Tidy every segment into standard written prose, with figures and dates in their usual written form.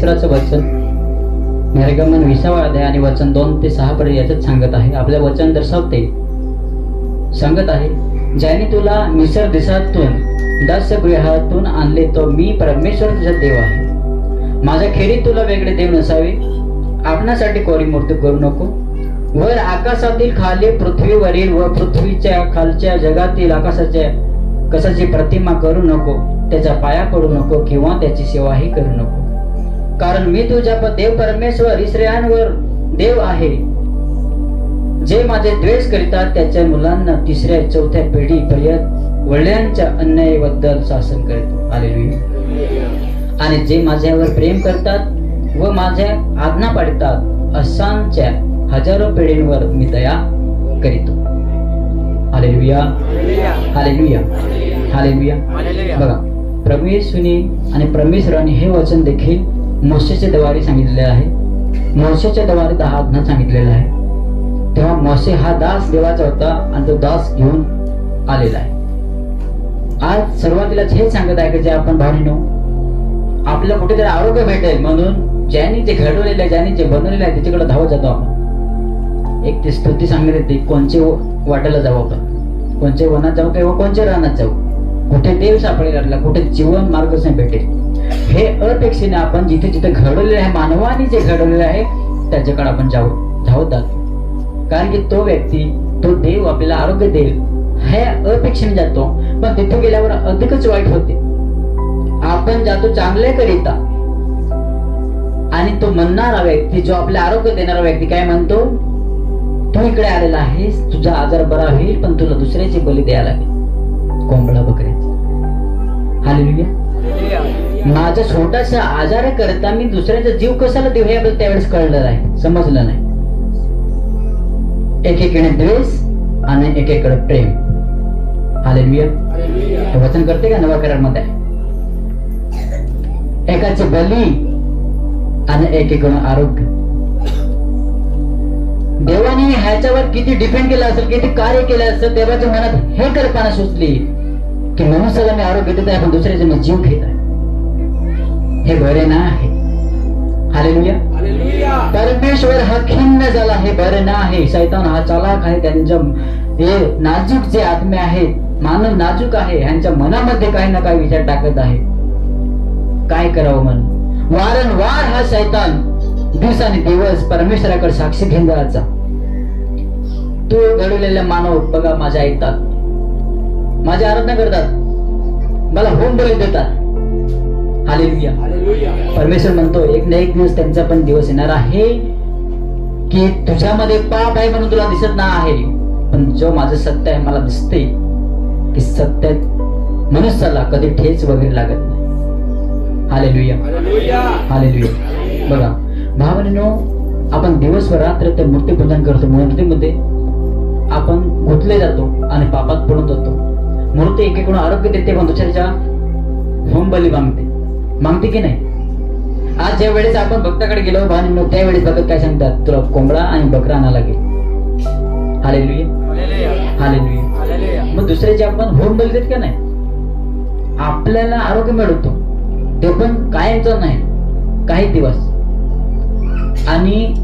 परमेश्वराचं वचन निर्गमन 20वा अध्याय आणि वचन 2 ते 6 पर्यंत याच्यात सांगत आहे. आपलं वचन दर्शवते, सांगत आहे, ज्याने तुला मिसर देशातून दास्यगृहातून आणले तो मी परमेश्वर तुझा देव आहे. माझ्या खेरीत तुला वेगळे देव नसावे. आपणासाठी कोरी मूर्ती करू नको. वर आकाशातील खाली पृथ्वीवरील व पृथ्वीच्या खालच्या जगातील आकाशाच्या कशाची प्रतिमा करू नको. त्याचा पाया पडू नको किंवा त्याची सेवाही करू नको. कारण मी तुझा देव परमेश्वर इस्रायेलवर देव आहे, जे माझे द्वेष करीतात त्याच्या मुलांना 3ऱ्या 4थ्या पिढीपर्यंत वडिलांच्या अन्यायाबद्दल शासन करतो. हालेलुया. आणि जे माझ्यावर प्रेम करतात व माझ्या आज्ञा पाळतात अशांच्या हजारो पिढींवर मी दया करीतो. Hallelujah, hallelujah, hallelujah. बघा, प्रभू येशूने आणि परमेश्वराने हे वचन देखील मोशेच्या द्वारे सांगितलेले आहे. मोशेच्या द्वारे 10 आज्ञा सांगितलेल्या आहे. तेव्हा मोशे हा दास देवाचा होता आणि तो दास घेऊन आलेला आहे. आज सुरुवातीलाच हे सांगत आहे की जे आपण भावनिनो आपल्याला कुठेतरी आरोग्य भेटेल म्हणून ज्यांनी जे घडवलेलं आहे, ज्यांनी जे बनवलेलं आहे त्याच्याकडे धावत जातो आपण. एक ती स्तुती सांगण्यात येते, कोणचे वाटेला जाऊ आपण, कोणचे वनात जाऊ किंवा कोणच्या रानात जाऊ, कुठे देव सापडेल आपल्याला, कुठे जीवन मार्गदर्शन भेटेल. हे अपेक्षेने आपण जिथे जिथे घडवलेलं आहे, मानवाने जे घडवलेलं आहे त्याच्याकडे आपण धावत जातो. कारण की तो व्यक्ती, तो देव आपल्याला आरोग्य देईल हे अपेक्षेने जातो, पण तिथे गेल्यावर अधिकच वाईट होते. आपण जातो चांगले करिता आणि तो म्हणणारा व्यक्ती, जो आपले आरोग्य देणारा व्यक्ती काय म्हणतो, तू इकडे आलेला आहेस, तुझा आजार बरा होईल पण तुला दुसऱ्याची बली द्यायला लागेल, कोंबडा बकऱ्याची. हालेलुया. माझ्या छोटासा आजार करता मी दुसऱ्याचा जीव कशाला देऊ हे आपल्याला त्यावेळेस कळलं नाही, समजलं नाही. एकेकडे द्वेष आणि एकेकडे प्रेम. हालेलुया. हे वचन करते का नवा करारामध्ये, एकाचे बली आणि एकेकडून आरोग्य. देवाने ह्याच्यावर किती डिपेंड केलं असेल, किती कार्य केलं असेल, देवाच्या मनात हे कल्पना सुचली की मनुष्याला मी आरोग्य देत आहे पण दुसऱ्याचे मी जीव घेत आहे. हे बरे ना आहे. हालेलुया. परमेश्वर हा खिन्न झाला, हे बरे ना आहे. शैतान हा चालाक आहे, त्यांच्या हे नाजूक जे आत्मे आहेत, मानव नाजूक आहे, ह्यांच्या मनामध्ये काही ना काही विचार टाकत आहे. काय करावं म्हणून वारंवार हा शैतान दिवसाने दिवस परमेश्वराकडे साक्षी घेऊन जायचा. तू घडवलेले मानव बघा माझ्या ऐकतात, माझी आराधना करतात, मला होम बली देतात. हालेलुया. परमेश्वर म्हणतो एक ना एक दिवस त्यांचा पण दिवस येणार आहे की तुझ्यामध्ये पाप आहे म्हणून तुला दिसत नाही आहे, पण जो माझं सत्य आहे मला दिसते की सत्यात मनुष्याला कधी ठेच वगैरे लागत नाही. Hallelujah, hallelujah. बघा भावनेनो, आपण दिवसभर रात्र ते मूर्तीपूजन करतो, मूर्तीमध्ये आपण गुंतले जातो आणि पापात पडून जातो. मूर्ती एकेकडून आरोग्य देते पण दुसऱ्याच्या होम बली मागते की नाही. आज ज्या वेळेस आपण भक्ताकडे गेलो भावनेनो, त्यावेळेस भक्त काय सांगतात, तुला कोंबडा आणि बकरा आणा लागेल. Hallelujah, hallelujah. मग दुसऱ्याचे आपण होम बली देत का नाही. आपल्याला आरोग्य मिळवतो ते पण कायमचं नाही, काही दिवस. आणि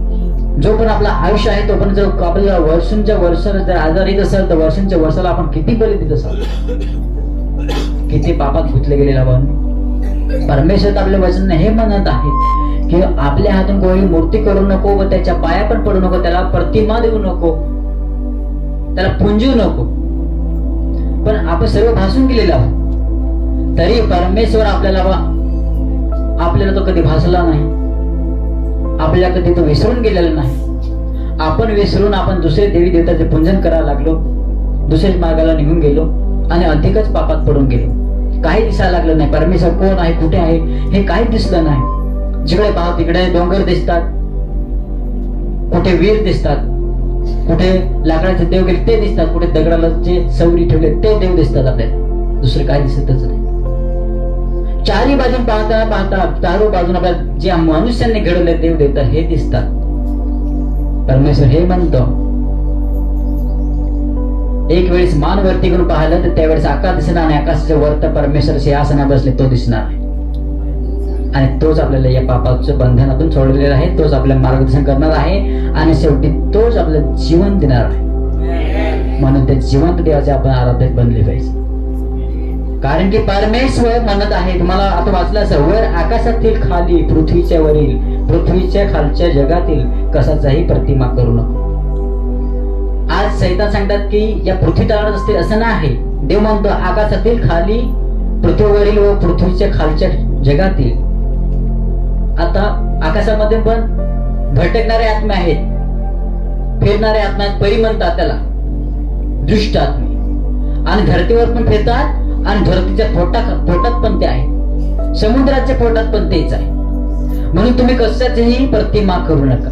जो पण आपला आयुष्य आहे तो पण जर आपल्याला वर्षांच्या वर्षाला जर आजार येत असेल तर वर्षांच्या वर्षाला आपण किती बली देत असाल, किती पापात गुंतले गेलेला. परमेश्वर आपल्या वचन हे म्हणत आहे की आपल्या हातून कोणी मूर्ती करू नको व त्याच्या पाया पण पडू नको, त्याला प्रतिमा देऊ नको, त्याला पुंजू नको. पण आपण सर्व भासून गेलेलो आहोत, तरी परमेश्वर आपल्याला तो कधी भासला नाही, आपल्याला कधी तो विसरून गेलेला नाही. आपण विसरून आपण दुसरे देवी देवताचे पूजन करायला लागलो, दुसऱ्याच मार्गाला निघून गेलो आणि अधिकच पापात पडून गेलो. काही दिसायला लागलं नाही, परमेश्वर कोण आहे, कुठे आहे हे काही दिसलं नाही. जिकडे पाहत तिकडे डोंगर दिसतात, कुठे वीर दिसतात, कुठे लाकडाचे देव गेले ते दिसतात, कुठे दगडाला जे सवरी ठेवले ते देव दिसतात. आपल्याला दुसरं काही दिसतच नाही. चारी बाजून पाहता पाहता चारो बाजून आपल्याला जे मनुष्यांनी घडवले देव देवता हे दिसतात. परमेश्वर हे म्हणतो, एक वेळेस मान वरती करून पाहिलं तर त्यावेळेस आकाश दिसणार आणि आकाशाच्या वरती परमेश्वर सिंहासनावर बसले तो दिसणार. आणि तोच आपल्याला या पापाचं बंधनातून सोडलेला आहे, तोच आपल्याला मार्गदर्शन करणार आहे आणि शेवटी तोच आपल्याला जीवन देणार आहे. म्हणून त्या जिवंत देवाचे आपण आराधक बनले पाहिजे. कारण की परमेश्वर म्हणत आहे, तुम्हाला आता वाचलं असं, वर आकाशातील खाली पृथ्वीच्या वरील पृथ्वीच्या खालच्या जगातील कशाचाही प्रतिमा करू नको. आज सैतान सांगतात की या पृथ्वी तळात असतील, असं नाही. देव म्हणतो आकाशातील खाली पृथ्वीवरील व पृथ्वीच्या खालच्या जगातील. आता आकाशामध्ये पण भटकणारे आत्मे आहेत, फिरणारे आत्मा आहेत, परी म्हणतात त्याला, दुष्ट आत्मे. आणि धरतीवर पण फिरतात आणि धरतीच्या पोटात पण ते आहे, समुद्राच्या पोटात पण तेच आहे. म्हणून तुम्ही कशाचीही प्रतिमा करू नका,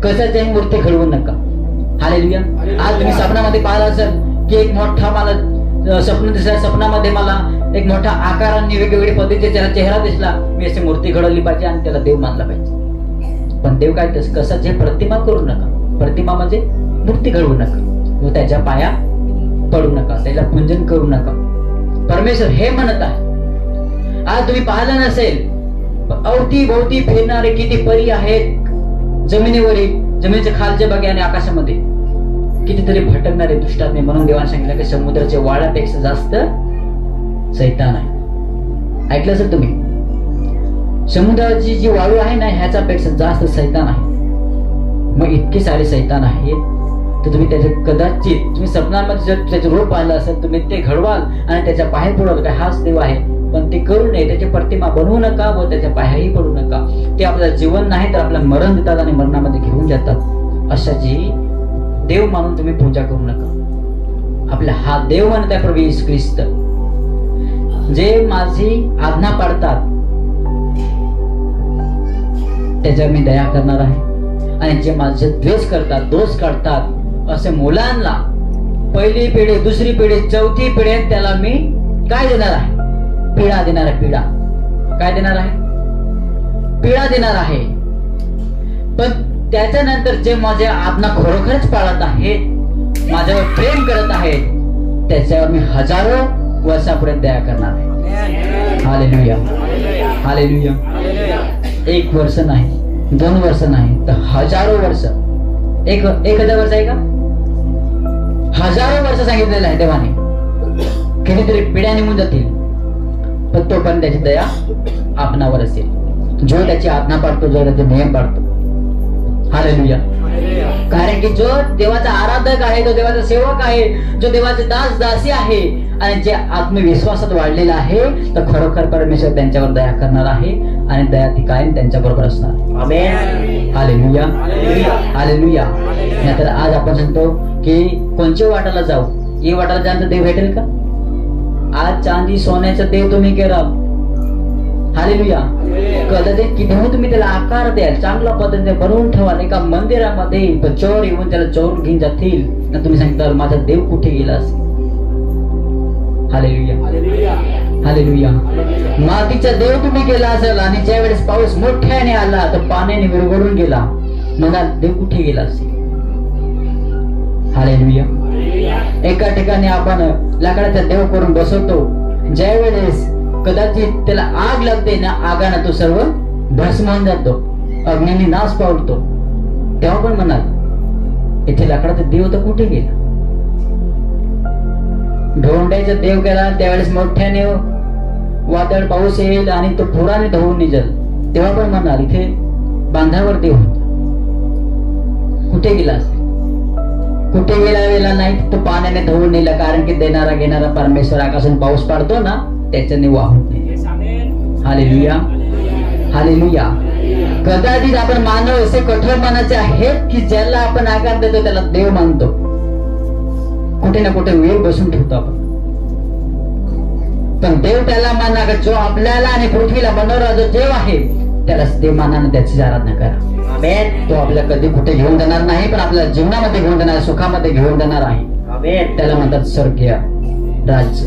कशाचीही मूर्ती घडवू नका. हालेलुया. आज तुम्ही स्वप्नामध्ये पाहिलं असेल की एक मोठा मला स्वप्न दिसला, स्वप्नामध्ये मला एक मोठा आकाराने वेगवेगळ्या पद्धतीचा त्याला चेहरा दिसला. मी अशी मूर्ती घडवली पाहिजे आणि त्याला देव मानला पाहिजे. पण देव काय तसं कशाची प्रतिमा करू नका. प्रतिमा म्हणजे मूर्ती घडवू नका व त्याच्या पाया पडू नका, त्याला पूजन करू नका. परमेश्वर हे म्हणत आहे. आज तुम्ही पाहिलं नसेल, अवती भोवती फिरणारे किती परी आहेत, जमिनीवरील, जमिनीच्या खालच्या भागी आणि आकाशामध्ये कितीतरी भटकणारे दुष्टात्मे. म्हणून देवाने सांगितलं की समुद्राच्या वाळापेक्षा जास्त सैतान आहे. ऐकलं असेल तुम्ही, समुद्राची जी वाळू आहे ना, ह्याच्यापेक्षा जास्त सैतान आहे. मग इतके सारे सैतान आहेत, तर तुम्ही त्याचे कदाचित तुम्ही स्वप्नामध्ये जर त्याचे रूप पाहिलं असेल, तुम्ही ते घडवाल आणि त्याच्या पाय पडाल काय हाच देव आहे. पण ते करू नये, त्याची प्रतिमा बनवू नका व त्याच्या पायाही पडू नका. ते आपल्याला जीवन नाही तर आपल्याला मरण देतात आणि मरणामध्ये घेऊन जातात. अशाची देव मानून तुम्ही पूजा करू नका. आपला हा देव म्हणत आहे प्रभू येशू ख्रिस्त, जे माझी आज्ञा पाळतात त्याच्यावर मी दया करणार आहे, आणि जे माझे द्वेष करतात, दोष काढतात, असे मुलांना पहिली पिढी, दुसरी पिढी, चौथी पिढी त्याला मी काय देणार आहे? पीडा देणार आहे. पीडा काय देणार आहे? पीडा देणार आहे. पण त्याच्यानंतर जे माझ्या आज्ञा खरोखरच पाळत आहेत, माझ्यावर प्रेम करत आहेत, त्याच्यावर मी हजारो वर्षापर्यंत दया करणार आहे. Hallelujah, hallelujah. 1 वर्ष नाही, 2 वर्ष नाही, तर हजारो वर्ष. 1000 वर्ष आहे का? हजारो वर्ष सांगितलेलं आहे देवाने. कितीतरी पिढ्या निघून जातील, पण तोपर्यंत त्याची दया आपणावर असेल, जो त्याची आज्ञा पाळतो, जो त्याचे नियम पाळतो. हालेलुया. कारण की जो देवाचा आराधक आहे, तो देवाचा सेवक आहे, जो देवाचे दास दासी आहे आणि जे आत्मविश्वासात वाढलेला आहे, तर खरोखर परमेश्वर त्यांच्यावर दया करणार आहे आणि दया ती कायम त्यांच्या बरोबर असणार. आमेन. Hallelujah, hallelujah. नाहीतर आज आपण सांगतो की कोणत्या वाटाला जाऊ, ये वाटाला जाण्याचा देव भेटेल का? आज चांदी सोन्याचा देव तुम्ही केला. हालेलुया. कदाचित कितीही तुम्ही त्याला आकार द्याल, चांगल्या पद्धतीने बनवून ठेवाल, एका मंदिरामध्ये चोर येऊन त्याला चोरून घेऊन जातील ना, तुम्ही सांगता माझा देव कुठे गेला असेल? Hallelujah, hallelujah. मातीचा देव तुम्ही केला असेल आणि ज्या वेळेस पाऊस मोठ्याने आला तर पाण्याने विरघळून गेला, मला देव कुठे गेला असेल? हालेलुया. एका ठिकाणी आपण लाकडाचा देव करून बसवतो, ज्या वेळेस कदाचित त्याला आग लागते ना, आगाने तो सर्व भस्म होऊन जातो, अग्नीने नाश पावतो, तेव्हा पण म्हणाल इथे लाकडाचा देव तर कुठे गेला? ढोंड्याचा देव केला, त्यावेळेस मोठ्याने वादळ पाऊस येईल आणि तो पुराने धुवून निघेल, तेव्हा पण म्हणाल इथे बांधावर देव होता, कुठे गेला असेल? कुठे गेला नाही, तो पाण्याने धुवून नेला. कारण की देणारा घेणारा परमेश्वर आकाशातून पाऊस पाडतो ना, त्याच्याने वाहून नेला. Hallelujah, hallelujah. कदाचित आपण मानव असे कठोर मनाचे आहेत की ज्याला आपण आकार देतो त्याला देव मानतो, कुठे ना कुठे वेळ बसून ठेवतो आपण. पण देव त्याला माना जो आपल्याला आणि पृथ्वीला बनवणारा जो देव आहे त्याला देव मानाने त्याची आराधना करा. तो आपल्याला कधी कुठे घेऊन जाणार नाही, पण आपल्याला जीवनामध्ये घेऊन जाणार, सुखामध्ये घेऊन जाणार आहे. त्याला म्हणतात स्वर्गीय राज्य.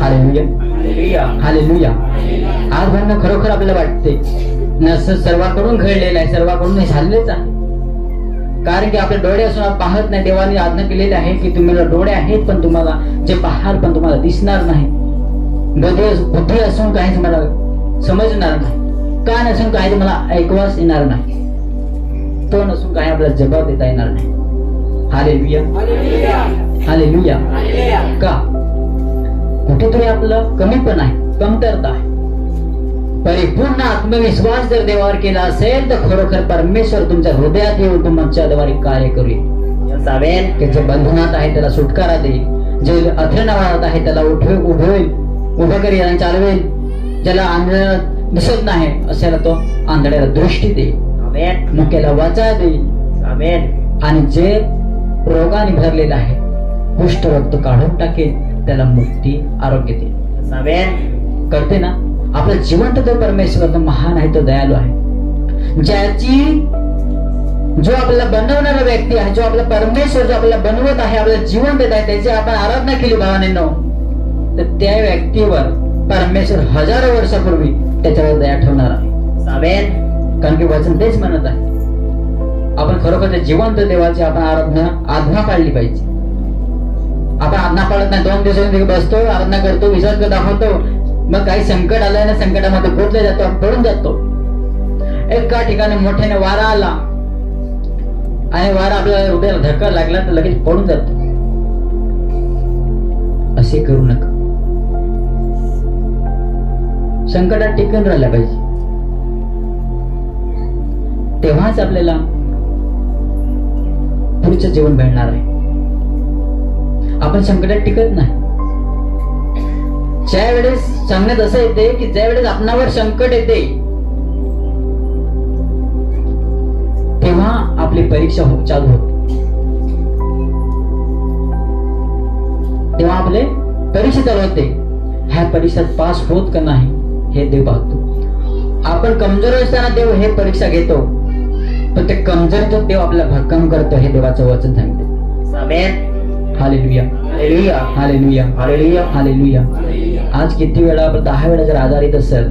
Hallelujah, hallelujah. आज म्हणणं खरोखर आपल्याला वाटते नसं सर्वांकडून घडलेलं आहे, सर्वांकडून झालेच आहे. कारण की आपले डोळे असून आपण पाहत नाही. देवाने आज्ञा केलेली आहे की तुम्हाला डोळे आहेत पण तुम्हाला जे पाहाल पण तुम्हाला दिसणार नाही, बुद्धी असून काही तुम्हाला समजणार नाही. का नसून काय मला ऐकवाच येणार नाही, तो नसून काय आपल्याला जबाब देता येणार नाही. Hallelujah, hallelujah. का? कुठेतरी आपलं कमीपण आहे, कमतरता आहे. परिपूर्ण आत्मविश्वास जर देवावर केला असेल तर खरोखर परमेश्वर तुमच्या हृदयात येऊन तुमच्याद्वारे कार्य करेल. की जे बंधनात आहे त्याला सुटकारा देईल, जे अथर्णावरात आहे त्याला उभवेल, उभं करेल आणि चालवेल. ज्याला आंधळा दिसत नाही अशाला तो आंधळ्याला दृष्टी देईल, मुक्याला वाचा देईल, आणि जे रोगाने भरलेला आहे कुष्ठ रक्त काढून टाकेल, त्याला मुक्ती आरोग्य देईल. कळते ना? आपला जिवंत तो परमेश्वर तो महान आहे, तो दयाळू आहे. ज्याची जो आपल्याला बनवणारा व्यक्ती आहे, जो आपला परमेश्वर जो आपल्याला बनवत आहे, आपल्याला जीवन देत आहे, त्याची आपण आराधना केली भावांनो, तर त्या व्यक्तीवर परमेश्वर हजारो वर्षापूर्वी त्याच्यावर दया ठेवणार आहे. कारण की वचन तेच म्हणत आहे. आपण खरोखर जिवंत देवाची आपण आराधना पाळली पाहिजे. आपण आराधना पाळत नाही, 2 दिवसांनी बसतो, आराधना करतो, विसर्ग दाखवतो, मग काही संकट आलं ना, संकटामध्ये पोचले जातो, पडून जातो. एका ठिकाणी मोठ्याने वारा आला आणि वारा आपल्याला हृदयाला धक्का लागला तर लगेच पडून जातो. असे करू नका. संकटात टिकून राहिला पाहिजे, तेव्हाच आपल्याला पुढचं जीवन मिळणार आहे. आपण संकटात टिकत नाही. ज्या वेळेस सांगण्यात असं येते की ज्या वेळेस आपणावर संकट येते तेव्हा आपली परीक्षा चालू होते, तेव्हा आपले परीक्षा चालू होते. ह्या परीक्षेत पास होत का नाही हे देव पाहतो. आपण कमजोर असताना देव हे परीक्षा घेतो, पण ते कमजोर देव आपल्याला भक्कम करतो, हे देवाचं वचन सांगते. Hallelujah, hallelujah, hallelujah, hallelujah, hallelujah. आज किती वेळा आपण 10 वेळा जर आजारीत असेल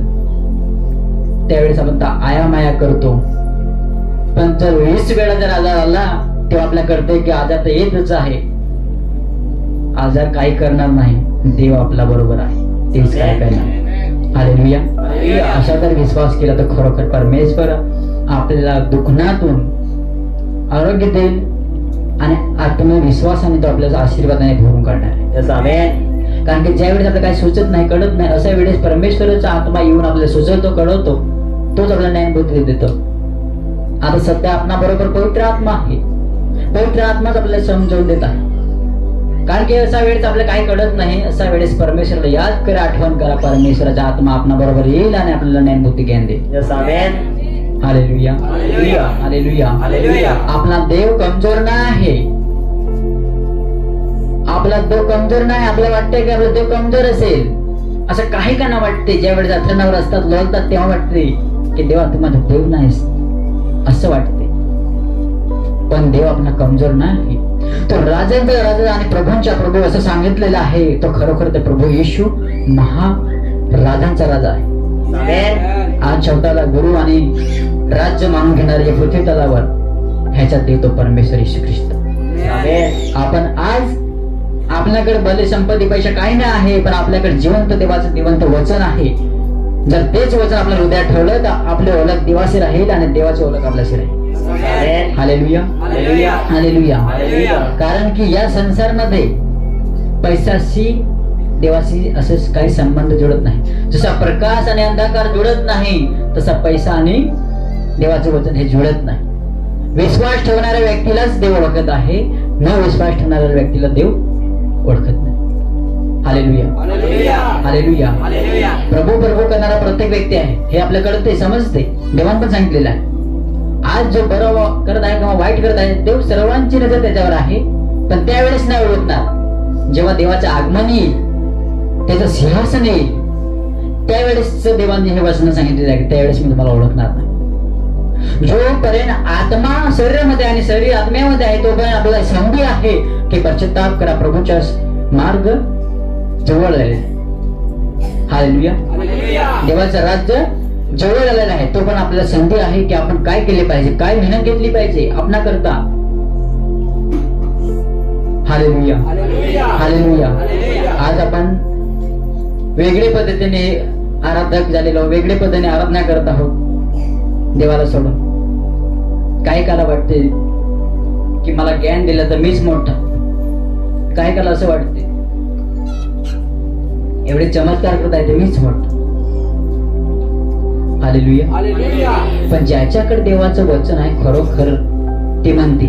त्यावेळेस आपण आया माया करतो, पण जर 20 वेळा जर आजार आला तेव्हा आपल्याला कळते की आजार तर येतच आहे, आजार काही करणार नाही, देव आपला बरोबर आहे, तेच काय करणार. हालेलुया. अशा जर विश्वास केला तर खरोखर परमेश्वर आपल्याला दुखण्यातून आरोग्य देईल आणि आत्मविश्वासाने तो आपल्याला आशीर्वादाने भरून काढणार आहे. कारण की ज्या वेळेस आपल्याला काही सुचत नाही, कळत नाही, अशा वेळेस परमेश्वराचा आत्मा येऊन आपल्याला सुचवतो, कळवतो, तोच आपल्याला ज्ञान बुद्धी देतो. आता सध्या आपणा बरोबर पवित्र आत्मा आहे, पवित्र आत्माच आपल्याला समजावून देत आहे. कारण की अशा वेळेस आपल्याला काही कळत नाही, अशा वेळेस परमेश्वराला याद करा, आठवण करा, परमेश्वराचा आत्मा आपणा बरोबर येईल आणि आपल्याला ज्ञान बुद्धी ज्ञान देईल. Hallelujah, hallelujah, hallelujah. आपला देव कमजोर नाही, आपला देव कमजोर नाही. आपल्याला वाटतंय की आपला देव कमजोर असेल, असं काही का ना वाटते. ज्या वेळेस अथर्णावर असतात, लोळतात, तेव्हा वाटते की देवा तू माझा देव नाहीस, असं वाटते. पण देव आपला कमजोर नाही, तो राजांचा राजा आणि प्रभूंचा प्रभू असं सांगितलेलं आहे. तो खरोखर ते प्रभू येशू महाराजांचा राजा आहे. आज शेवटाला गुरु आणि राज्य मानून घेणारे या पृथ्वी तलावर ह्याच्यात येतो परमेश्वर येशू ख्रिस्त. आपण आज आपल्याकडे भले संपत्ती पैसा काही नाही आहे, पण आपल्याकडे जिवंत देवाचं जिवंत वचन आहे. जर तेच वचन आपल्या हृदयात ठेवलं तर आपली ओळख देवाशी राहील आणि देवाची ओळख आपल्याशी राहील. Hallelujah, hallelujah, hallelujah. कारण की या संसारामध्ये पैशाशी देवाशी असं काही संबंध जुळत नाही. जसा प्रकाश आणि अंधकार जुळत नाही तसा पैसा आणि देवाचे वचन हे जुळत नाही. विश्वास ठेवणाऱ्या व्यक्तीलाच देव ओळखत आहे, न विश्वास ठेवणाऱ्या व्यक्तीला देव ओळखत नाही. Hallelujah, hallelujah, hallelujah. प्रभू प्रभू करणारा प्रत्येक व्यक्ती आहे हे आपल्याला कळते, समजते. देवान पण सांगितलेलं आहे. आज जो बरं करत आहे किंवा वाईट करत आहे, देव सर्वांची नजर त्याच्यावर आहे, पण त्यावेळेस नाही ओळखणार. जेव्हा देवाचं आगमन येईल, त्याचं सिंहासन येईल, त्यावेळेस देवांनी हे वचन सांगितलेलं आहे, त्यावेळेस मी तुम्हाला ओळखणार नाही. जोपर्यंत आत्मा शरीरामध्ये आणि शरीर आत्म्यामध्ये आहे तोपर्यंत आपल्याला संधी आहे की पश्चाताप करा, प्रभूचा मार्ग जवळ आलेला आहे. हालेलुया, देवाचं राज्य जवळ आलेलं आहे. तो पण आपल्याला संधी आहे की आपण काय केले पाहिजे, काय मेहनत घेतली पाहिजे आपणा करता. Hallelujah, hallelujah. आज आपण वेगळ्या पद्धतीने आराधक झालेलो, वेगळ्या पद्धतीने आराधना करत आहोत. देवाला सोडून. काही काला वाटते की मला ज्ञान दिलं तर मीच मोठा. काही काला असं वाटते एवढे चमत्कार करत आहे ते मीच मोठा. हालेलुया. पण ज्याच्याकडे देवाचं वचन आहे खरोखर ते म्हणते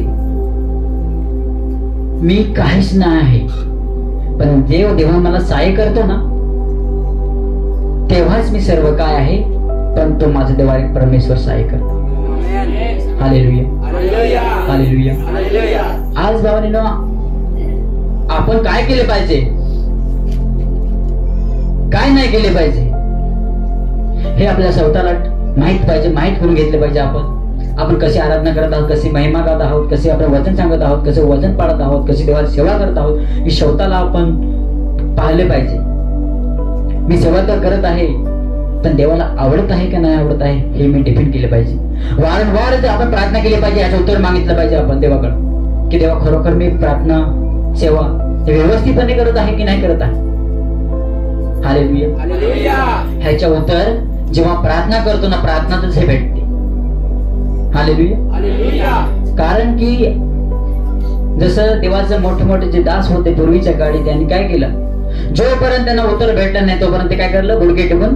मी काहीच नाही आहे, पण देव जेव्हा मला सहाय्य करतो ना तेव्हाच मी सर्व काय आहे, पण तो माझा देवा परमेश्वर सहाय्य करतो. हालेलुया. हालेलुया. आज भावांनो आपण काय केले पाहिजे, काय नाही केले पाहिजे हे आपल्या स्वतःला माहित पाहिजे, माहित करून घेतले पाहिजे. आपण कशी आराधना करत आहोत, कशी महिमा गात आहोत, कसे आपलं वचन सांगत आहोत, कसं वचन पाळत आहोत, कशी देवाची सेवा करत आहोत, ही स्वतःला आपण पाहिले पाहिजे. मी सेवा तर करत आहे, पण देवाला आवडत आहे का नाही आवडत आहे हे मी डिपेंड केले पाहिजे. वारंवार आपण प्रार्थना केली पाहिजे, याचं उत्तर मागितलं पाहिजे आपण देवाकडे की देवा खरोखर मी प्रार्थना सेवा हे व्यवस्थितपणे करत आहे की नाही करत आहे. हालेलुया. ह्याच्या उत्तर जेव्हा प्रार्थना करतो ना प्रार्थनातच हे भेटते. हालेलुया. कारण की जसं देवाचे मोठे मोठे जे दास होते पूर्वीच्या काळी त्यांनी काय केलं, जोपर्यंत त्यांना उत्तर भेटलं नाही तोपर्यंत काय करलं, गुडघे टेकून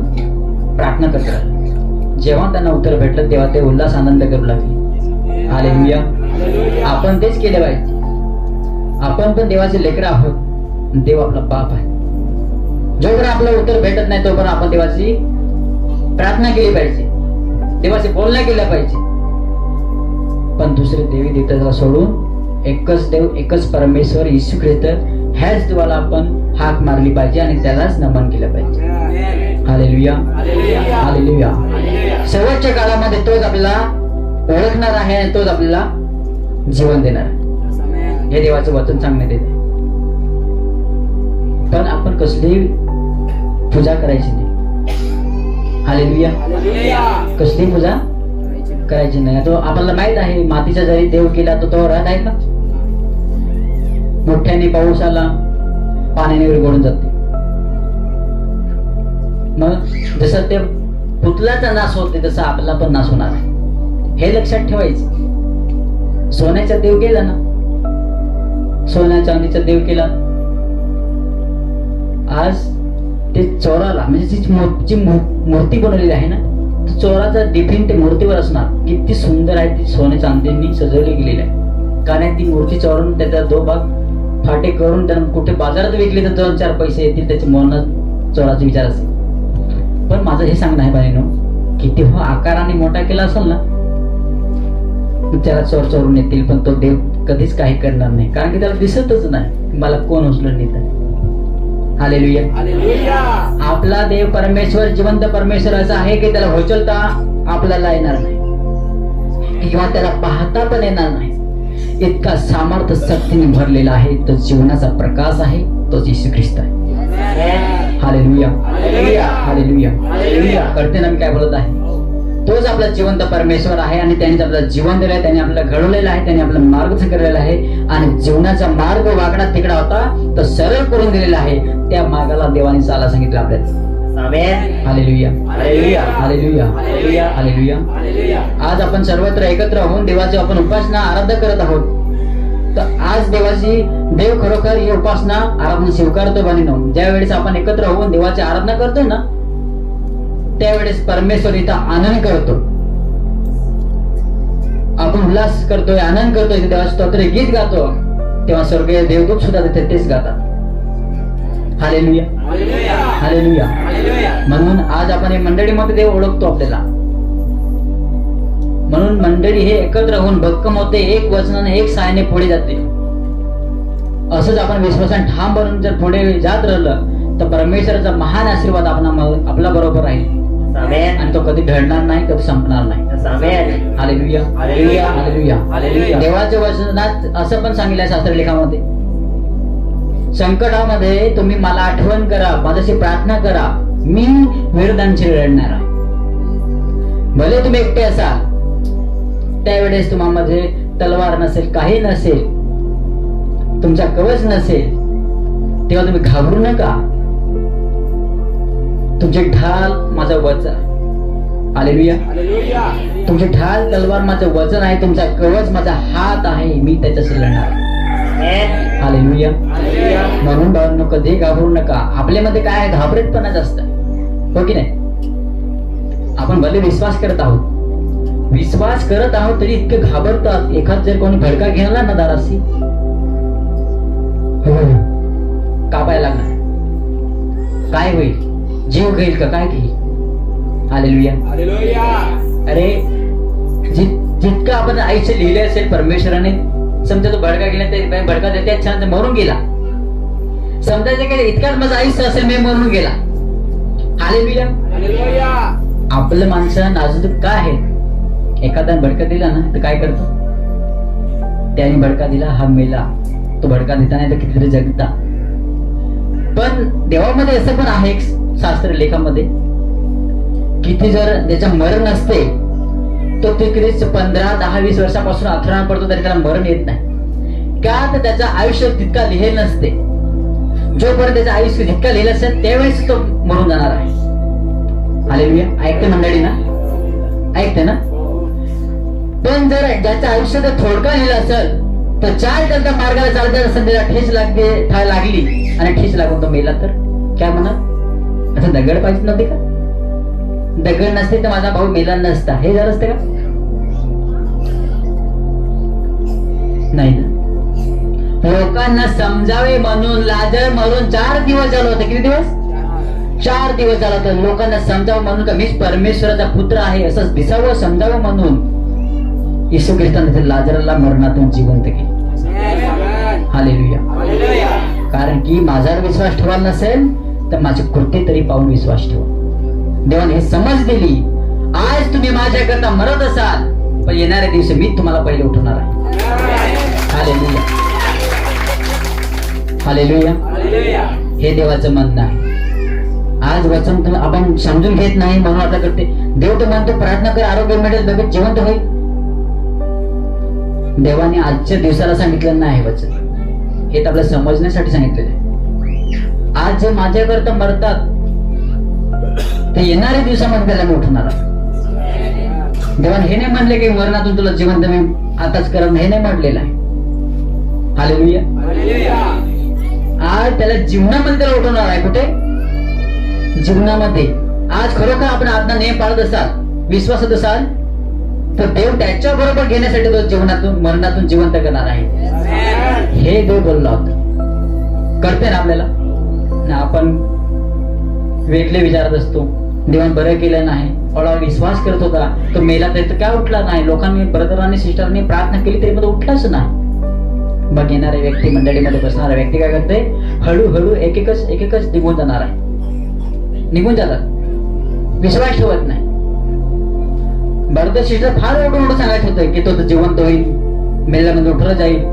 प्रार्थना करत राहिलं. जेव्हा त्यांना उत्तर भेटलं तेव्हा ते उल्हास आनंद करू लागले. हालेलुया. आपण तेच केले पाहिजे. आपण पण देवाचे लेकरं आहोत, देव आपला बाप आहे. जोपर्यंत आपलं उत्तर भेटत नाही तोपर्यंत आपण देवाची प्रार्थना केली पाहिजे, देवाचे बोलणं केलं पाहिजे. पण दुसरे देवी देवताला सोडून एकच देव, एकच परमेश्वर येशू ख्रिस्त ह्याच देवाला आपण हाक मारली पाहिजे आणि त्यालाच नमन केलं पाहिजे. हालेलुया. हालेलुया. शेवटच्या काळामध्ये तोच आपल्याला ओळखणार आहे आणि तोच आपल्याला जीवन देणार आहे, हे देवाचं वचन सांगण्यात येते. पण आपण कसली पूजा करायची नाही. हालेलुया. कसली पूजा करायची नाही. तो आपल्याला माहित आहे मातीचा जरी देव केला तो राहत आहे का, मोठ्याने पाऊस आला पाण्याने विरघळून जाते. मग जसं ते पुतळ्याचा नाश होते तसं आपला पण नाश होणार आहे, हे लक्षात ठेवायचं. सोन्याचा देव केला ना, सोन्या चांदीचा देव केला, आज ते चोराला म्हणजे जी मूर्ती बनवलेली आहे ना चोराचा डिफिन ते मूर्तीवर असणार. किती सुंदर आहे ती, सोने चांदींनी सजवली गेलेली आहे. कारण ती मूर्ती चोरून त्याचा दो भाग फाटे करून त्यांना कुठे बाजारात विकली तर 2-4 पैसे येतील, त्याच्या मनात चोराचा विचार असेल. पण माझं हे सांगणं आहे बहिणीनो की तेव्हा आकाराने मोठा केला असेल ना त्याला चोर चोरून येतील, पण तो देव कधीच काही करणार नाही, कारण की त्याला दिसतच नाही मला कोण उचलून नेत आहे. हालेलुया. आपला देव परमेश्वर जिवंत परमेश्वर असा आहे की त्याला उचलता आपल्याला येणार नाही किंवा त्याला पाहता पण येणार नाही. इतका सामर्थ्य शक्तीने भरलेला आहे, तो जीवनाचा प्रकाश आहे, तोच येशू ख्रिस्त आहे. हालेलुया. हालेलुया. करते ना मी काय बोलत आहे, तोच आपला जिवंत परमेश्वर आहे आणि त्यांनी आपल्याला जीवन दिलं आहे, त्यांनी आपल्याला घडवलेलं आहे, त्यांनी आपला मार्ग केलेला आहे आणि जीवनाचा मार्ग वागडा तिकडा होता तो सरळ करून दिलेला आहे. त्या मार्गाला देवाने चाला सांगितलं आपल्याला. हालेलुया. हालेलुया. हालेलुया. आज आपण सर्वत्र एकत्र होऊन देवाची आपण उपासना आराधना करत आहोत. तर आज देव खरोखर ही उपासना आराधना स्वीकारतो बहिणीनो. ज्या वेळेस आपण एकत्र होऊन देवाची आराधना करतो ना त्यावेळेस परमेश्वर इथं आनंद करतो, आपण उल्हास करतोय, आनंद करतोय, देवाचे स्तोत्र गीत गातो, तेव्हा स्वर्गीय देवदूत सुद्धा तिथे तेच गातात. हालेलुया. हालेलुया. म्हणून आज आपण हे मंडळीमध्ये देव ओळखतो आपल्याला. म्हणून मंडळी हे एकत्र होऊन भक्कम होते, एक वचनाने एक सायाने पुढे जाते. असंच आपण विश्वासाने ठाम बनून जर पुढे जात राहिलं तर परमेश्वराचा महान आशीर्वाद आपला बरोबर राहील आणि तो कधी ढळणार नाही, कधी संपणार नाही. हालेलुया. हालेलुया. हालेलुया. देवाच्या वचनात असं पण सांगितलंय शास्त्रलेखामध्ये, संकटामध्ये तुम्ही मला आठवण करा, माझ्याशी प्रार्थना करा, मी विरोधांशी लढणार आहे. भले तुम्ही एकटे असाल त्यावेळेस तुम्हाला तलवार नसेल, काही नसेल, तुमचा कवच नसेल, तेव्हा तुम्ही घाबरू नका. तुमचे ढाल माझा वचन. हालेलुया. तुमची ढाल तलवार माझं वजन आहे, तुमचा कवच माझा हात आहे, मी त्याच्याशी लढणार. हालेलुया. म्हणून भावांनो, कधी घाबरू नका. आपल्यामध्ये काय आहे, घाबरटपणा जास्त आहे, हो की नाही? आपण भले विश्वास करत आहोत तरी इतके घाबरतात. एखाद जर कोणी भडका घेतला ना दाराशी, कापायला लागणार. काय होईल? जीव घेईल का? काय घेईल? हालेलुया. अरे जितकं आपण आयुष्य लिहिले असेल परमेश्वराने, समजा तो भडका गेला, ते भडका देते छान मरून गेला, समजायचं की इतकाच माझं आयुष्य असेल, मी मरून गेला. हालेलुया. आपलं माणसं नाजूक काय आहे? एखादा भडका दिला ना तर काय करतो? त्याने भडका दिला, हा मेला. तो भडका देता नाही तर कितीतरी जगता. पण देवामध्ये असं पण आहे शास्त्र लेखामध्ये, किती जर त्याचं मरण असते तो तिकडे 15, 10, 20 वर्षापासून अथरान पडतो तरी त्याला मरण येत नाही. का? तर त्याचं आयुष्य तितका लिहिलेलं नसते. जोपर्यंत त्याचं आयुष्य तितका लिहिलं असेल त्यावेळेस तो मरून जाणार आहे. हालेलुया. ऐकते मंडळी ना? ऐकते ना? पण जर ज्याचं आयुष्य तर थोडकं लिहिलं असेल तर 4 त्यांच्या मार्गाला चालत असेल, त्याला ठेच लागली आणि ठेच लागून तो मेला तर काय म्हणत? असं दगड पाहिजे नव्हते का? दगड नसते तर माझा भाऊ मेला नसता, हे झालं असतं का? नाही ना. लोकांना समजावे म्हणून लाजर मरून 4 दिवस झालं होतं. किती दिवस? 4 दिवस झाला होता. लोकांना समजावं म्हणून का मीच परमेश्वराचा पुत्र आहे असं दिसावं, समजावं म्हणून येशू ख्रिस्ताने लाजराला मरणातून जिवंत केले. हालेलुया. कारण की माझ्यावर विश्वास ठेवायला नसेल तर माझे कृत्य तरी पाहून विश्वास ठेवा. देवाने हे समज दिली. आज तुम्ही माझ्याकरता मरत असाल, पण येणाऱ्या दिवशी मी तुम्हाला पहिले उठवणार आहे. हालेलुया. हालेलुया. हे देवाचं म्हणणं आहे. आज वचन आपण समजून घेत नाही म्हणून आता करते. देव तर म्हणतो प्रार्थना कर, आरोग्य मिळेल, लगेच जिवंत होईल. देवाने आजच्या दिवसाला सांगितलं नाही वचन, हे तर आपल्याला समजण्यासाठी सांगितलेलं आहे. आज जे माझ्याकरता मरतात ते येणाऱ्या दिवसामध्ये त्याला मी उठवणार आहे. देवाने हे नाही म्हणले की मरणातून तुला जिवंत मी आताच करत, हे नाही म्हटलेलं आहे. हालेलुया. आज त्याला जीवनामध्ये त्याला उठवणार आहे. कुठे? जीवनामध्ये. आज खरोखर आपण आज्ञा नियम पाळत असाल, विश्वासात असाल, तर देव त्याच्या बरोबर घेण्यासाठी तो जीवनातून मरणातून जिवंत करणार आहे. हे देव बोलला होता. करते ना आपल्याला ना? आपण वेगळे विचारत असतो, देवाने बरं केलं नाही, हळूहळू विश्वास करत होता, तो मेला तरी तर काय उठला नाही? लोकांनी, ब्रदरांनी, सिस्टरनी प्रार्थना केली तरी पण उठलाच नाही. मग येणारे व्यक्ती, मंडळीमध्ये बसणारा व्यक्ती काय करते? हळूहळू एक निघून जाणार आहे. निघून जातात, विश्वास ठेवत नाही. ब्रदर सिस्टर फार ओढून सांगायचं होतं की तो जिवंत होईल, मेल्यामध्ये उठला जाईल.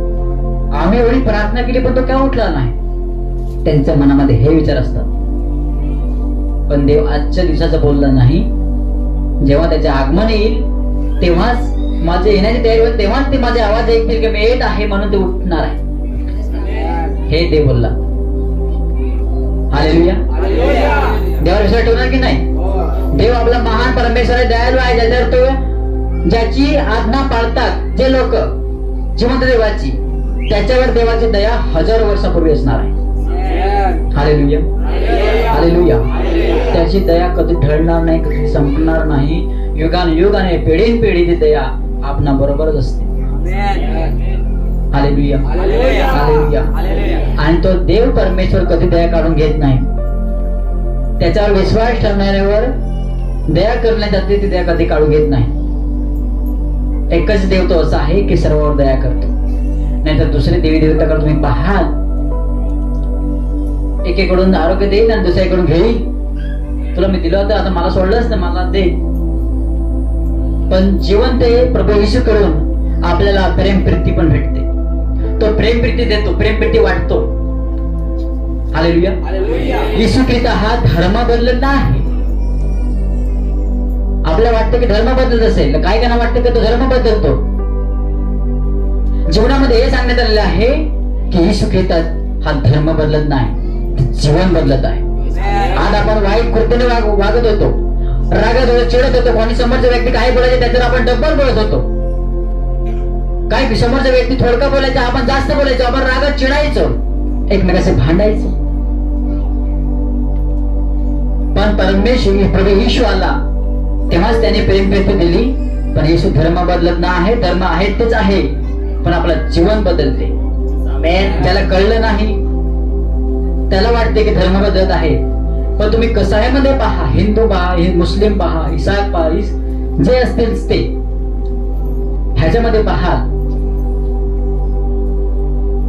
आम्ही एवढी प्रार्थना केली पण तो काय उठला नाही. त्यांच्या मनामध्ये हे विचार असतात. पण देव आजच्या दिवसाचं बोलला नाही. जेव्हा त्याचे आगमन येईल तेव्हाच माझे येण्याची तयारी होईल, तेव्हाच ते माझे आवाज ऐकतील की मी येत आहे म्हणून ते उठणार आहे. हे देव बोलला. हालेलुया. देवावर विश्वास ठेवणार की नाही? देव आपला महान परमेश्वर आहे, दयाळू आहे, ज्याच्यावर तो, ज्याची आज्ञा पाळतात जे लोक, जिवंत देवाची, त्याच्यावर देवाची दया हजारो वर्षापूर्वी असणार आहे. हालेलुया. हालेलुया. त्याची दया कधी ढळणार नाही, कधी संपणार नाही. युगाने पिढीन पिढी ती दया आपणा बरोबरच असते. हालेलुया. हालेलुया. आणि तो देव परमेश्वर कधी दया काढून घेत नाही. त्याच्यावर विश्वास ठेवणाऱ्यावर दया करण्यात जाते, ती दया कधी काढून घेत नाही. एकच देव तो असा आहे की सर्वांवर दया करतो. नाहीतर दुसरे देवी देवताकडे तुम्ही पाहाल, एकेकडून आरोग्य देईल आणि दुसऱ्याकडून घेईल. तुला मी दिलं होतं, आता मला सोडलंच ना, मला दे. पण जिवंत प्रभू येशू कडून आपल्याला प्रेम प्रीती पण भेटते. तो प्रेम प्रीती देतो, प्रेम प्रीती वाटतो. हालेलुया. येशू ख्रिस्त हा धर्म बदलत नाही. आपल्याला वाटतं की धर्म बदलत असेल, काय त्यांना वाटतं की तो धर्म बदलतो. जीवनामध्ये हे सांगण्यात आलेलं आहे की येशू ख्रिस्त हा धर्म बदलत नाही, जीवन बदलत आहे. आज आपण वाईट कृतीने वागत होतो, रागात होतो, चिडत होतो, कोणी समोरचा व्यक्ती काही बोलायचे त्याच्यावर आपण डब्बल बोलत होतो, काही समोरचा व्यक्ती थोडका बोलायचा आपण जास्त बोलायचो, आपण रागात चिडायचो, एकमेकांशी भांडायचो. पण परमेश्वर प्रभू येशू आला तेव्हाच त्याने प्रेम प्रीती दिली. पण येशू धर्म बदलत नाही, धर्म आहे तेच आहे, पण आपलं जीवन बदलते. त्याला कळलं नाही, त्याला वाटते की धर्म बदलत आहे, पण तुम्ही कसायामध्ये पहा, हिंदू पहा, मुस्लिम पहा, इसाक पहा, जे असतील ते ह्याच्यामध्ये पहा,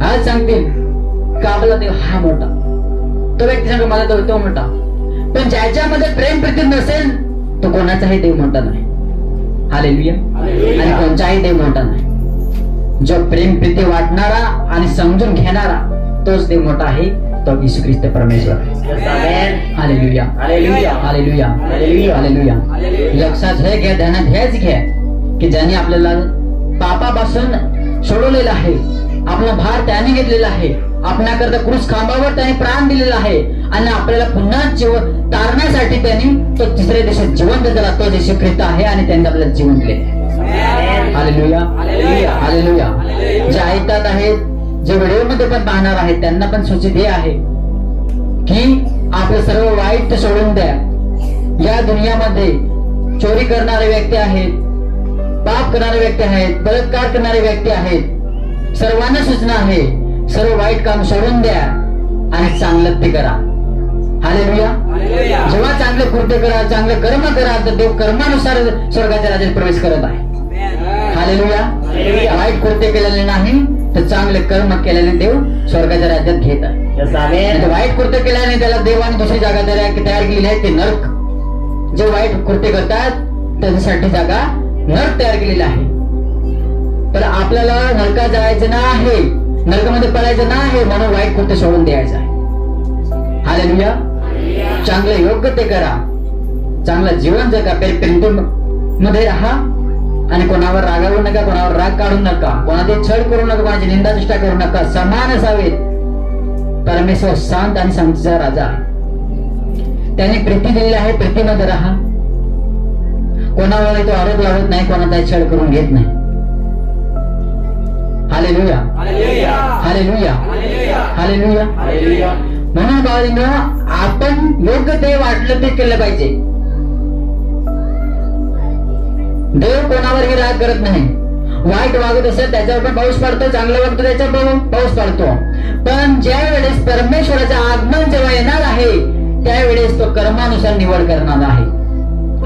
आज सांगतील का आपला देव हा मोठा, तो व्यक्ती सांगतो मला तो मोठा. पण ज्याच्यामध्ये प्रेम प्रीती नसेल तो कोणाचाही देव मोठा नाही. हालेलुया. आणि कोणताही देव मोठा नाही. जो प्रेम प्रीती वाटणारा आणि समजून घेणारा तोच देव मोठा आहे, तो येशू ख्रिस्त परमेश्वर आहे. Hallelujah, hallelujah, hallelujah, hallelujah. लक्षात हे घ्या, ध्यानात हेच घ्या की ज्याने आपल्याला पापापासून सोडवलेलं आहे, आपला भार त्याने घेतलेला आहे, आपल्याकरता क्रूस खांबावर त्याने प्राण दिलेला आहे, आणि आपल्याला पुन्हा जीवन तारण्यासाठी त्यांनी तो तिसऱ्या दिवशी जिवंत झाला, तो येशू ख्रिस्त आहे, आणि त्यांनी आपल्याला जीवन दिले. Hallelujah, hallelujah. जे ऐकतात आहेत, जे व्हिडिओ मध्ये पण पाहणार आहेत, त्यांना पण सूचित हे आहे की आपलं सर्व वाईट सोडून द्या. या दुनियामध्ये चोरी करणारे व्यक्ती आहेत, पाप करणारे व्यक्ती आहेत, बलात्कार करणारे व्यक्ती आहेत, सर्वांना सूचना आहे, सर्व वाईट काम सोडून द्या आणि चांगलं ते करा. हालेलुया. जेव्हा चांगले कृत्य करा, चांगले कर्म करा, तर देव कर्मानुसार स्वर्गाच्या राज्यात प्रवेश करत आहे. हालेलुया. वाईट कृत्य केलेले नाही तर चांगले कर्म केल्याने देव स्वर्गाच्या राज्यात घेत आहे. वाईट कृत्य केल्याने त्याला देवाने दुसरी जागा तयार केलेली आहे, ते नरक. जे वाईट कृत्य करतात त्यांच्यासाठी जागा नरक तयार केलेला आहे. तर आपल्याला नरकात जायचं नाही, नरकामध्ये पडायचं नाही, म्हणून वाईट कृत्य सोडून द्यायचं आहे. हालेलुया. चांगलं योग्य ते करा, चांगलं जीवन जगा, मध्ये राहा, आणि कोणावर रागावू नका, कोणावर राग काढू नका, कोणाचे छळ करू नका, कोणाची निंदा चेष्टा करू नका, समान असावेत. परमेश्वर शांत आणि शांतीचा राजा आहे, त्याने प्रीती दिलेली आहे, प्रीतीमध्ये राहा. कोणावर तो आरोप लावत नाही, कोणाचा छळ करून घेत नाही. Hallelujah, hallelujah, hallelujah. म्हणून बाळांनो, आपण योग्य ते वाटलं ते केलं पाहिजे. देव कोणावरही राग करत नाही. वाईट वागत असेल त्याच्यावर पण पाऊस पडतो, चांगलं वागतो त्याच्यावर पाऊस पडतो. पण ज्या वेळेस परमेश्वराचं आगमन जेव्हा येणार आहे, त्यावेळेस तो कर्मानुसार निवड करणार आहे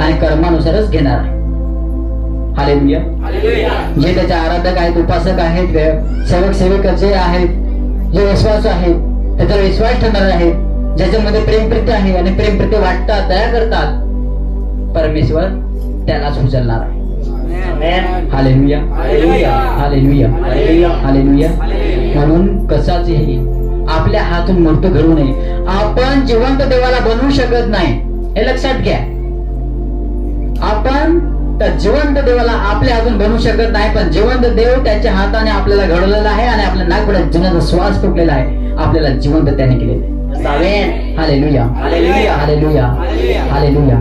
आणि कर्मानुसारच घेणार आहे. हालेलुया. जे त्याचे आराधक आहेत, उपासक आहेत, सेवक सेविका जे आहेत, जे विश्वास आहेत, त्याच्यावर विश्वास ठेवणारे आहेत, ज्याच्यामध्ये प्रेमप्रीती आहे आणि प्रेमप्रीती वाटतात, दया करतात, परमेश्वर त्यालाच उचलणार आहे. Hallelujah, hallelujah, hallelujah. म्हणून कशाचेही आपल्या हातून मूर्त घडू नये. आपण जिवंत देवाला बनवू शकत नाही, हे लक्षात घ्या. आपण तर जिवंत देवाला आपल्या हातून बनवू शकत नाही, पण जिवंत देव त्याच्या हाताने आपल्याला घडवलेला आहे आणि आपल्या नागपुड्यात जीवनाचा श्वास फुकलेला आहे, आपल्याला जिवंत त्याने केलेलं आहे. Hallelujah, hallelujah, hallelujah, hallelujah.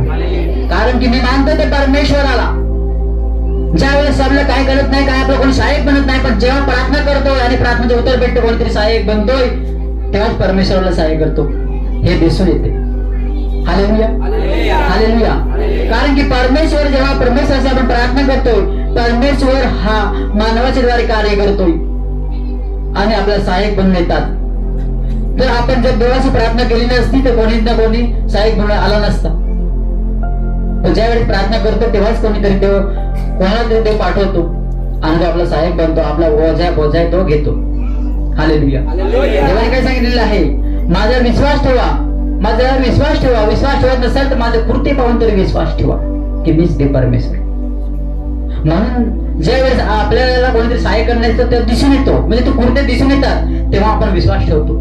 कारण की मी मानतो ते परमेश्वराला. ज्या वेळेस आपलं काय करत नाही, काय आपलं कोणी सहाय्यक बनत नाही, पण जेव्हा प्रार्थना करतोय आणि प्रार्थनेचे उत्तर भेटते, कोणीतरी सहाय्यक बनतोय, तेव्हाच परमेश्वराला सहाय्य करतो, हे दिसून येते. Hallelujah, hallelujah. कारण की परमेश्वर, जेव्हा परमेश्वराची आपण प्रार्थना करतोय, परमेश्वर हा मानवाच्या द्वारे कार्य करतोय आणि आपल्याला सहाय्यक बनून येतात. जर आपण जर देवाची प्रार्थना केली नसती तर कोणी ना कोणी सहाय्यक बनून आला नसता. ज्यावेळेस प्रार्थना करतो तेव्हाच कोणीतरी देव, कोणाला तरी देव पाठवतो आणि जो आपला सहाय्यक बनतो, आपला बोजा तो घेतो. हालेलुया. देवाने काय सांगितलेलं आहे, माझा विश्वास ठेवा, माझा विश्वास ठेवा. विश्वास ठेवत नसेल तर माझे कृत्य पाहून तरी विश्वास ठेवा की मीच देव परमेश्वर. म्हणून ज्या वेळेस आपल्याला कोणीतरी सहाय्य करण्याचं ते दिसून येतो, म्हणजे तो कृत्य दिसून येतात, तेव्हा आपण विश्वास ठेवतो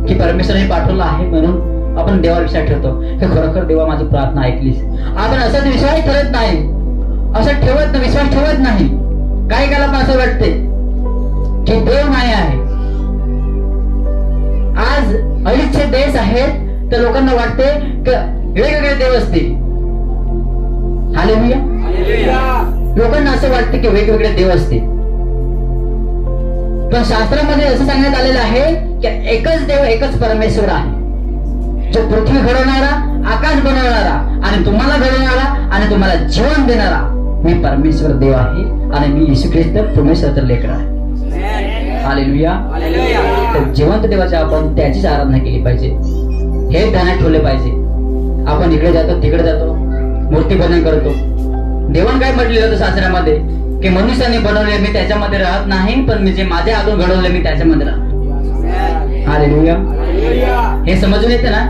की परमेश्वराने पाठवलं आहे, म्हणून आपण देवावर विश्वास ठेवतो की खरोखर देवा माझी प्रार्थना ऐकलीस. आपण असाच विश्वास ठेवत नाही, असं ठेवत विश्वास ठेवत नाही. काय काला पण असं वाटते की देव नाही आहे. आज अडीचशे देश आहेत तर लोकांना वाटते की वेगवेगळे देव असतील. हालेलुया. लोकांना असं वाटतं की वेगवेगळे देव असतील, पण शास्त्रामध्ये असं सांगण्यात आलेलं आहे की एकच देव, एकच परमेश्वर आहे, जो पृथ्वी घडवणारा, आकाश बनवणारा आणि तुम्हाला घडवणारा आणि तुम्हाला जीवन देणारा मी परमेश्वर देव आहे आणि मी येशू ख्रिस्त परमेश्वराचा लेकर आहे. हालेलुया. तर जिवंत देवाच्या आपण त्याचीच आराधना केली पाहिजे, हे ध्यानात ठेवले पाहिजे. आपण इकडे जातो तिकडे जातो, मूर्ती बनवून करतो. देवान काय म्हटलेलं होतं शास्त्रामध्ये की मनुष्याने बनवले मी त्याच्यामध्ये राहत नाही, पण मी जे माझ्या हातून घडवले मी त्याच्यामध्ये राहतो. हालेलुया. हे समजून येते ना?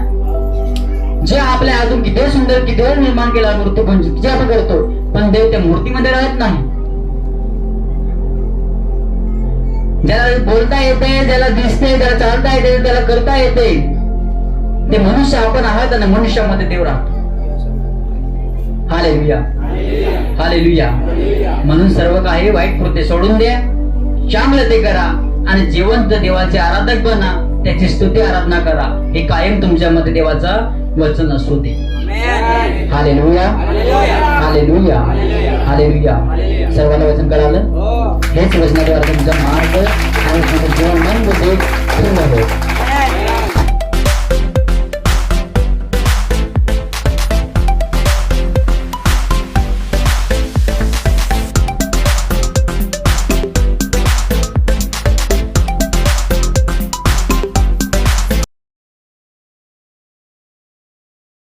जे आपल्या हातून किती सुंदर, किती निर्माण केला मूर्ती बनवून, जे आपण करतो, पण देव त्या मूर्तीमध्ये राहत नाही. ज्याला बोलता येते, ज्याला दिसते, त्याला चालता येते, त्याला करता येते, ते मनुष्य आपण आहात आणि मनुष्यामध्ये देव राहतो. हालेलुया. हालेलुया. म्हणून सर्व काही वाईट कृत्य सोडून द्या, चांगलं ते करा आणि जिवंत देवाचे आराधक बना, त्याची स्तुती आराधना करा. हे कायम तुमच्यामध्ये देवाचा वचन असू दे. हालेलुया. हालेलुया. हालेलुया. सर्वांना वचन कळालं? हेच वचनाद्वारे तुमचा मार्ग आणि तुमचं जीवन मन बुद्धी पूर्ण होईल.